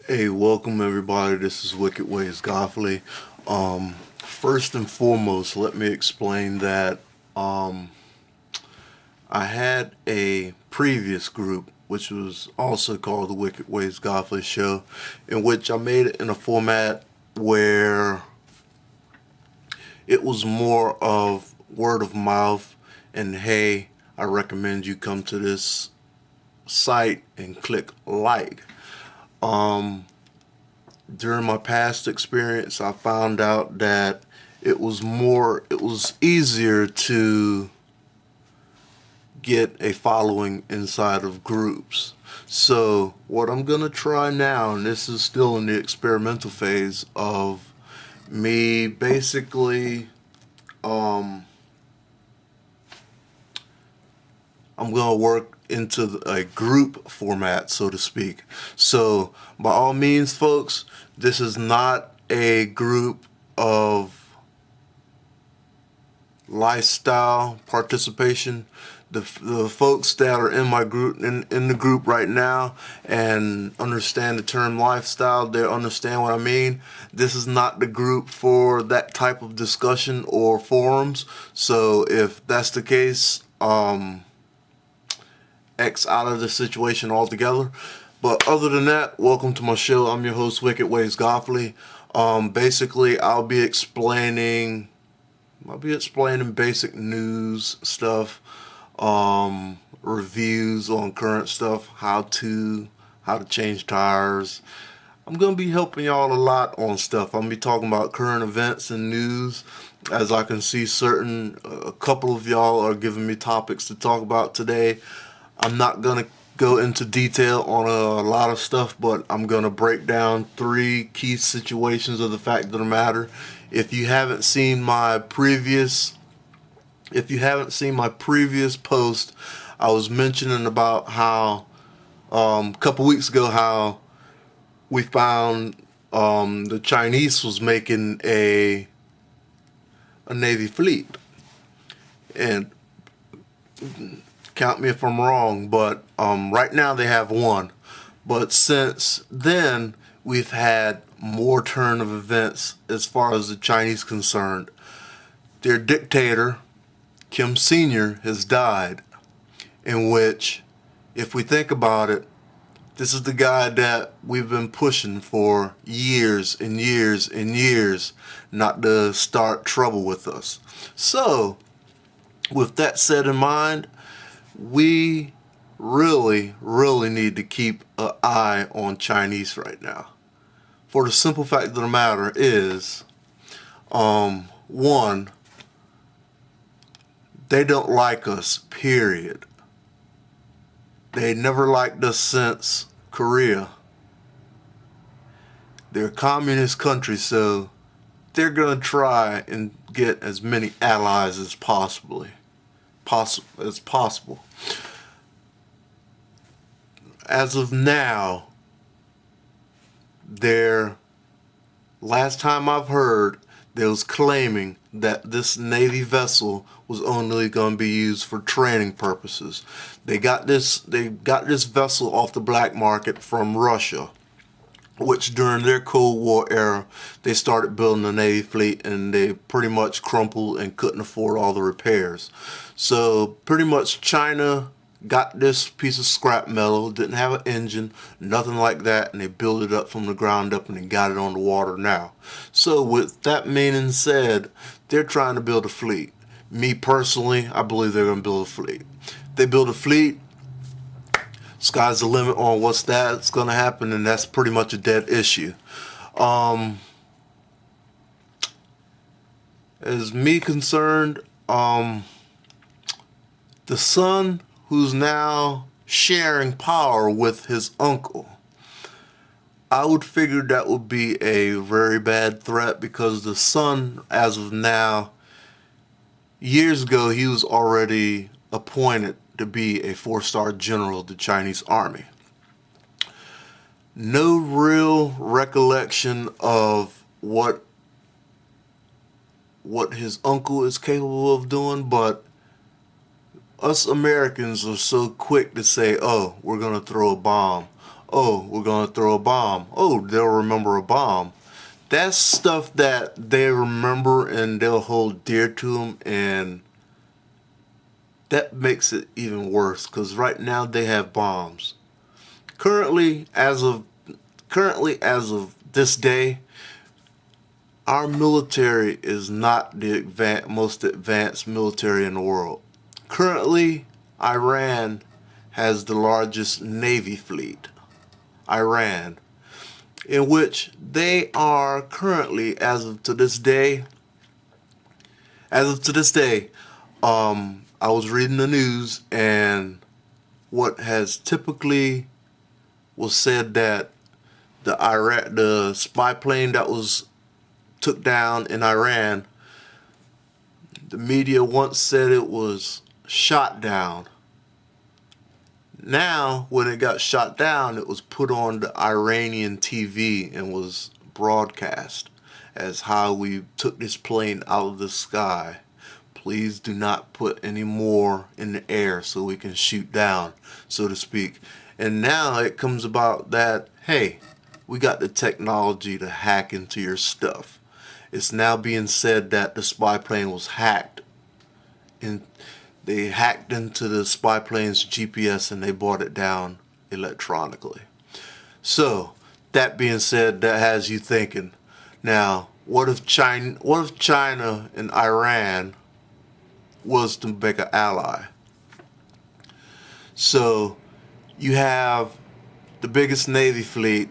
Hey, welcome everybody. This is Wicked Ways Godfrey. First and foremost, let me explain that I had a previous group, which was also called the Wicked Ways Godfrey Show, in which I made it in a format where it was more of word of mouth and hey, I recommend you come to this site and click like. During my past experience, I found out that it was easier to get a following inside of groups. So what I'm gonna try now, and this is still in the experimental phase of me basically, I'm gonna work into a group format, so to speak. So by all means, folks, this is not a group of lifestyle participation. The folks that are in my group in the group right now and understand the term lifestyle, they understand what I mean. This is not the group for that type of discussion or forums. So if that's the case, X out of the situation altogether. But other than that, welcome to my show. I'm your host, Wicked Ways Godfrey. Basically, I'll be explaining basic news stuff, reviews on current stuff, how to change tires. I'm gonna be helping y'all a lot on stuff. I'm gonna be talking about current events and news. As I can see, a couple of y'all are giving me topics to talk about today. I'm not gonna go into detail on a lot of stuff, but I'm gonna break down three key situations of the fact of the matter. If you haven't seen my previous post, I was mentioning about how a couple weeks ago how we found the Chinese was making a Navy fleet, and count me if I'm wrong, but right now they have one. But since then, we've had more turn of events as far as the Chinese concerned. Their dictator, Kim Sr., has died, in which, if we think about it, this is the guy that we've been pushing for years and years and years not to start trouble with us. So, with that said in mind, we really need to keep an eye on Chinese right now. For the simple fact of the matter is, one, they don't like us, period. They never liked us since Korea. They're a communist country, so they're gonna try and get as many allies as possible. As of now, their last time I've heard, they was claiming that this Navy vessel was only going to be used for training purposes. They got this vessel off the black market from Russia, which during their Cold War era, they started building a Navy fleet and they pretty much crumpled and couldn't afford all the repairs. So pretty much China got this piece of scrap metal, didn't have an engine, nothing like that, and they built it up from the ground up and they got it on the water now. So with that meaning said, they're trying to build a fleet. Me personally, I believe they're going to build a fleet. If they build a fleet, sky's the limit on that's going to happen, and that's pretty much a dead issue. As me concerned, the son who's now sharing power with his uncle, I would figure that would be a very bad threat because the son, as of now, years ago, he was already appointed to be a 4-star general of the Chinese army. No real recollection of what his uncle is capable of doing, but us Americans are so quick to say, oh, we're going to throw a bomb. Oh, we're gonna throw a bomb. Oh, they'll remember a bomb. That's stuff that they remember and they'll hold dear to them, and that makes it even worse because right now they have bombs. Currently, as of this day, our military is not the most advanced military in the world. Currently, Iran has the largest navy fleet. Iran, in which they are currently, as of to this day, I was reading the news, and what has typically was said that the spy plane that was took down in Iran, the media once said it was shot down. Now, when it got shot down, it was put on the Iranian TV and was broadcast as how we took this plane out of the sky. Please do not put any more in the air so we can shoot down, so to speak. And now it comes about that, hey, we got the technology to hack into your stuff. It's now being said that the spy plane was hacked. And they hacked into the spy plane's GPS and they brought it down electronically. So, that being said, that has you thinking. Now, what if China and Iran was to make an ally? So, you have the biggest navy fleet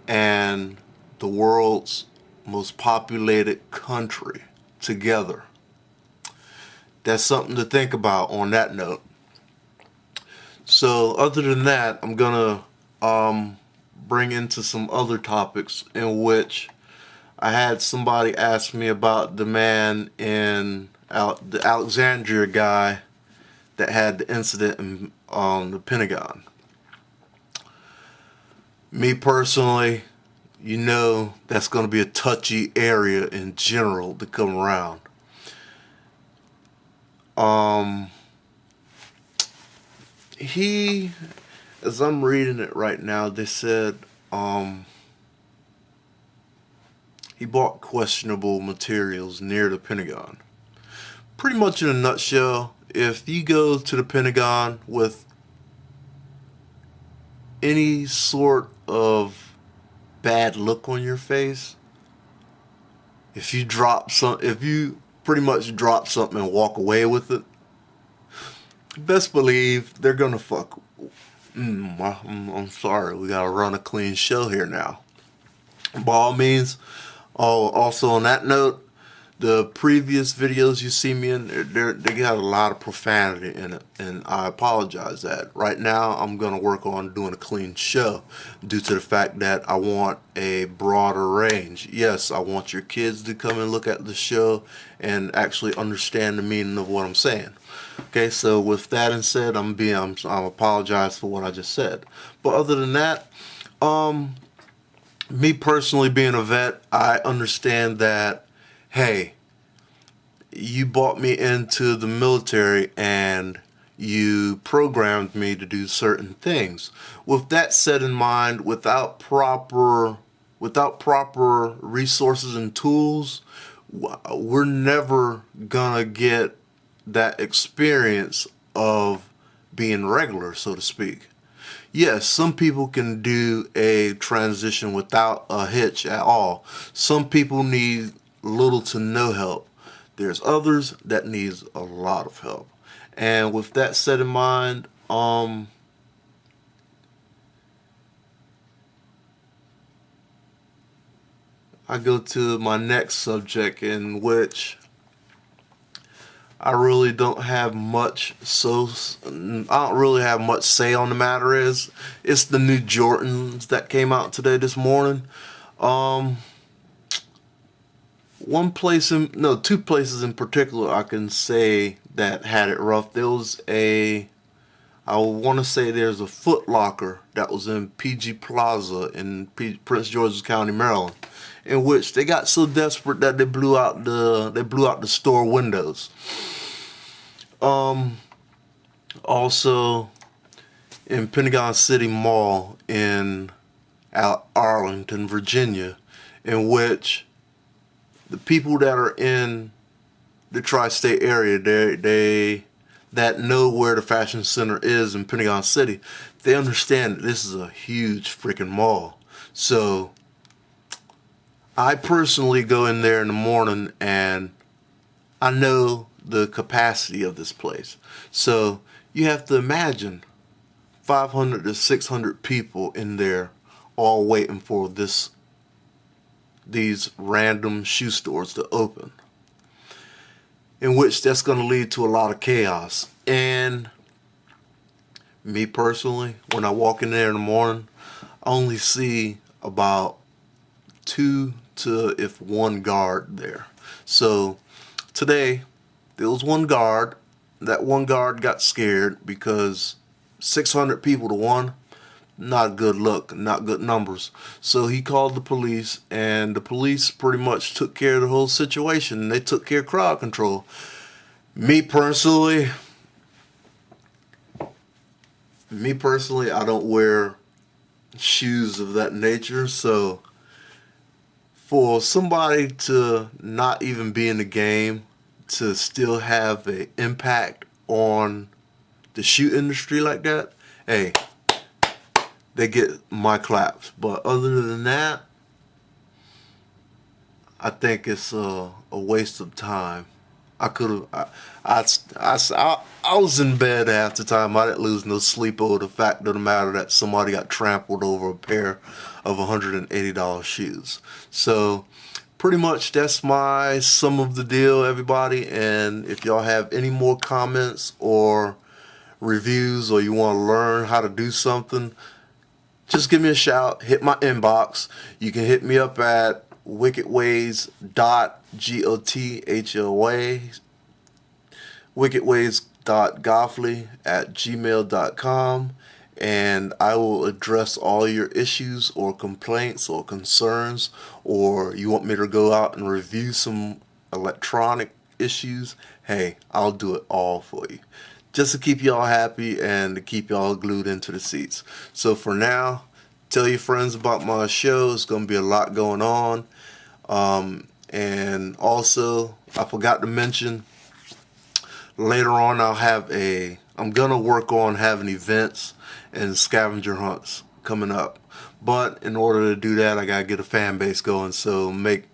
and the world's most populated country together. That's something to think about on that note. So other than that, I'm gonna bring into some other topics in which I had somebody ask me about the man in the Alexandria guy that had the incident in the Pentagon. Me personally, you know that's going to be a touchy area in general to come around. He, as I'm reading it right now, they said he bought questionable materials near the Pentagon. Pretty much in a nutshell, if you go to the Pentagon with any sort of bad look on your face, if you pretty much drop something and walk away with it, best believe they're gonna fuck. I'm sorry, we gotta run a clean show here now. By all means, also on that note, the previous videos you see me in, they got a lot of profanity in it, and I apologize that. Right now, I'm going to work on doing a clean show due to the fact that I want a broader range. Yes, I want your kids to come and look at the show and actually understand the meaning of what I'm saying. Okay, so with that and said, I'm apologize for what I just said. But other than that, me personally being a vet, I understand that, hey, you brought me into the military and you programmed me to do certain things. With that set in mind, without proper resources and tools, we're never gonna get that experience of being regular, so to speak. Yes, some people can do a transition without a hitch at all. Some people need little to no help. There's others that needs a lot of help. And with that set in mind, I go to my next subject, in which I really don't have much say on the matter. It's the new Jordans that came out this morning. Two places in particular I can say that had it rough. I want to say there's a Foot Locker that was in PG Plaza in Prince George's County, Maryland, in which they got so desperate that they blew out the store windows. Also, in Pentagon City Mall in Arlington, Virginia, in which the people that are in the tri-state area, they that know where the fashion center is in Pentagon City, they understand that this is a huge freaking mall. So I personally go in there in the morning and I know the capacity of this place. So you have to imagine 500 to 600 people in there all waiting for these random shoe stores to open, in which that's going to lead to a lot of chaos. And me personally, when I walk in there in the morning, I only see about 2 to if 1 guard there. So today there was 1 guard. That 1 guard got scared because 600 people to 1, not good luck, not good numbers. So he called the police, and the police pretty much took care of the whole situation. They took care of crowd control. Me personally, I don't wear shoes of that nature. So for somebody to not even be in the game to still have an impact on the shoe industry like that, hey, they get my claps. But other than that, I think it's a waste of time. I could have. I was in bed half the time. I didn't lose no sleep over the fact of the matter that somebody got trampled over a pair of $180 shoes. So pretty much that's my sum of the deal, everybody. And if y'all have any more comments or reviews, or you want to learn how to do something, just give me a shout. Hit my inbox. You can hit me up at wickedways.gofley@gmail.com, and I will address all your issues or complaints or concerns, or you want me to go out and review some electronic issues. Hey, I'll do it all for you, just to keep y'all happy and to keep y'all glued into the seats. So for now, tell your friends about my show. It's going to be a lot going on. And also, I forgot to mention, later on I'm going to work on having events and scavenger hunts coming up. But in order to do that, I got to get a fan base going, so make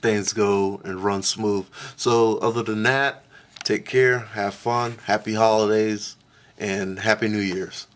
things go and run smooth. So other than that, take care, have fun, happy holidays, and happy New Year's.